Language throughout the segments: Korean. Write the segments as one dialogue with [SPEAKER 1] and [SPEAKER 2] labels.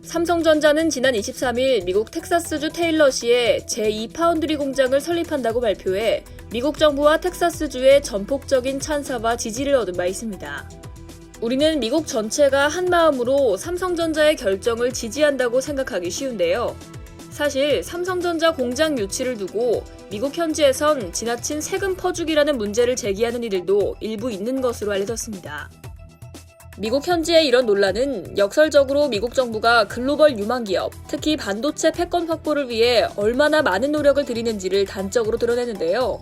[SPEAKER 1] 삼성전자는 지난 23일 미국 텍사스주 테일러시에 제2파운드리 공장을 설립한다고 발표해 미국 정부와 텍사스주의 전폭적인 찬사와 지지를 얻은 바 있습니다. 우리는 미국 전체가 한마음으로 삼성전자의 결정을 지지한다고 생각하기 쉬운데요. 사실 삼성전자 공장 유치를 두고 미국 현지에선 지나친 세금 퍼주기라는 문제를 제기하는 이들도 일부 있는 것으로 알려졌습니다. 미국 현지의 이런 논란은 역설적으로 미국 정부가 글로벌 유망기업, 특히 반도체 패권 확보를 위해 얼마나 많은 노력을 들이는지를 단적으로 드러내는데요.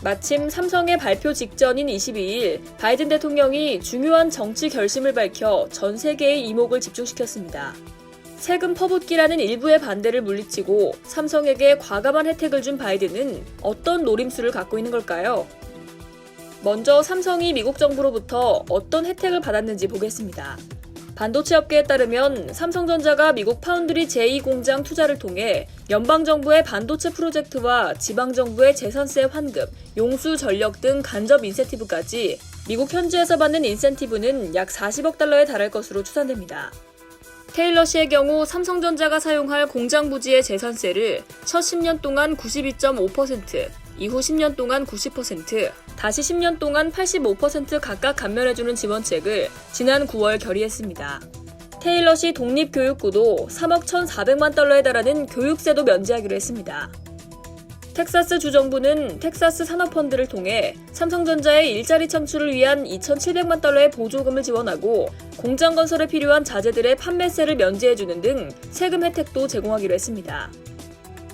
[SPEAKER 1] 마침 삼성의 발표 직전인 22일 바이든 대통령이 중요한 정치 결심을 밝혀 전 세계의 이목을 집중시켰습니다. 세금 퍼붓기라는 일부의 반대를 물리치고 삼성에게 과감한 혜택을 준 바이든은 어떤 노림수를 갖고 있는 걸까요? 먼저 삼성이 미국 정부로부터 어떤 혜택을 받았는지 보겠습니다. 반도체 업계에 따르면 삼성전자가 미국 파운드리 제2공장 투자를 통해 연방정부의 반도체 프로젝트와 지방정부의 재산세 환급, 용수 전력 등 간접 인센티브까지 미국 현지에서 받는 인센티브는 약 40억 달러에 달할 것으로 추산됩니다. 테일러시의 경우 삼성전자가 사용할 공장 부지의 재산세를 첫 10년 동안 92.5%, 이후 10년 동안 90%, 다시 10년 동안 85% 각각 감면해주는 지원책을 지난 9월 결의했습니다. 테일러시 독립교육부도 3억 1,400만 달러에 달하는 교육세도 면제하기로 했습니다. 텍사스 주정부는 텍사스 산업펀드를 통해 삼성전자의 일자리 창출을 위한 2,700만 달러의 보조금을 지원하고 공장 건설에 필요한 자재들의 판매세를 면제해주는 등 세금 혜택도 제공하기로 했습니다.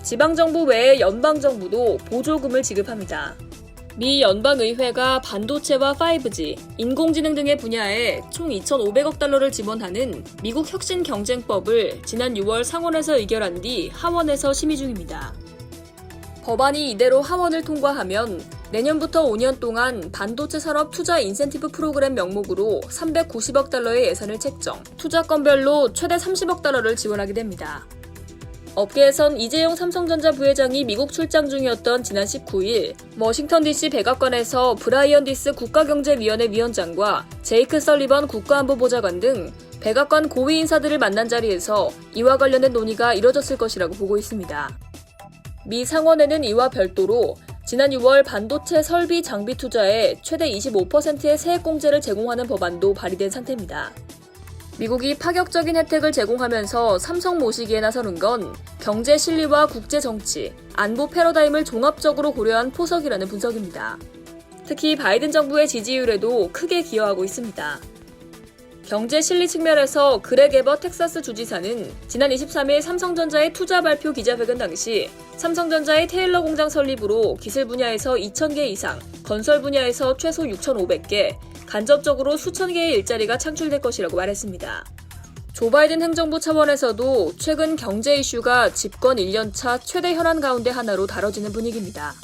[SPEAKER 1] 지방정부 외에 연방정부도 보조금을 지급합니다. 미 연방의회가 반도체와 5G, 인공지능 등의 분야에 총 2,500억 달러를 지원하는 미국 혁신경쟁법을 지난 6월 상원에서 의결한 뒤 하원에서 심의 중입니다. 법안이 이대로 하원을 통과하면 내년부터 5년 동안 반도체 산업 투자 인센티브 프로그램 명목으로 390억 달러의 예산을 책정, 투자건별로 최대 30억 달러를 지원하게 됩니다. 업계에선 이재용 삼성전자 부회장이 미국 출장 중이었던 지난 19일 워싱턴 DC 백악관에서 브라이언 디스 국가경제위원회 위원장과 제이크 설리번 국가안보보좌관 등 백악관 고위 인사들을 만난 자리에서 이와 관련된 논의가 이뤄졌을 것이라고 보고 있습니다. 미 상원에는 이와 별도로 지난 6월 반도체 설비 장비 투자에 최대 25%의 세액공제를 제공하는 법안도 발의된 상태입니다. 미국이 파격적인 혜택을 제공하면서 삼성 모시기에 나서는 건 경제 실리와 국제 정치, 안보 패러다임을 종합적으로 고려한 포석이라는 분석입니다. 특히 바이든 정부의 지지율에도 크게 기여하고 있습니다. 경제 실리 측면에서 그렉 에버 텍사스 주지사는 지난 23일 삼성전자의 투자 발표 기자회견 당시 삼성전자의 테일러 공장 설립으로 기술 분야에서 2,000개 이상, 건설 분야에서 최소 6,500개, 간접적으로 수천 개의 일자리가 창출될 것이라고 말했습니다. 조 바이든 행정부 차원에서도 최근 경제 이슈가 집권 1년차 최대 현안 가운데 하나로 다뤄지는 분위기입니다.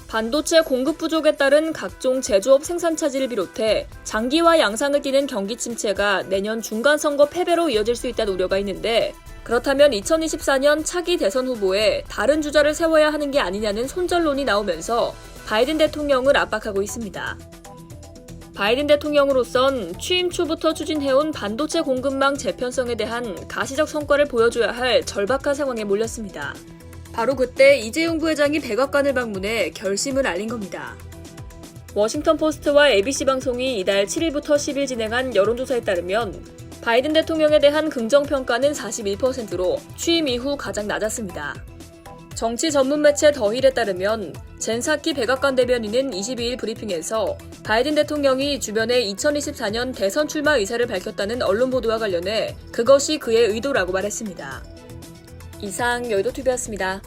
[SPEAKER 1] 반도체 공급 부족에 따른 각종 제조업 생산 차질을 비롯해 장기화 양상을 띠는 경기 침체가 내년 중간선거 패배로 이어질 수 있다는 우려가 있는데 그렇다면 2024년 차기 대선 후보에 다른 주자를 세워야 하는 게 아니냐는 손절론이 나오면서 바이든 대통령을 압박하고 있습니다. 바이든 대통령으로선 취임 초부터 추진해온 반도체 공급망 재편성에 대한 가시적 성과를 보여줘야 할 절박한 상황에 몰렸습니다. 바로 그때 이재용 부회장이 백악관을 방문해 결심을 알린 겁니다. 워싱턴 포스트와 ABC 방송이 이달 7일부터 10일 진행한 여론조사에 따르면 바이든 대통령에 대한 긍정평가는 41%로 취임 이후 가장 낮았습니다. 정치 전문 매체 더힐에 따르면 젠 사키 백악관 대변인은 22일 브리핑에서 바이든 대통령이 주변에 2024년 대선 출마 의사를 밝혔다는 언론 보도와 관련해 그것이 그의 의도라고 말했습니다. 이상 여의도TV였습니다.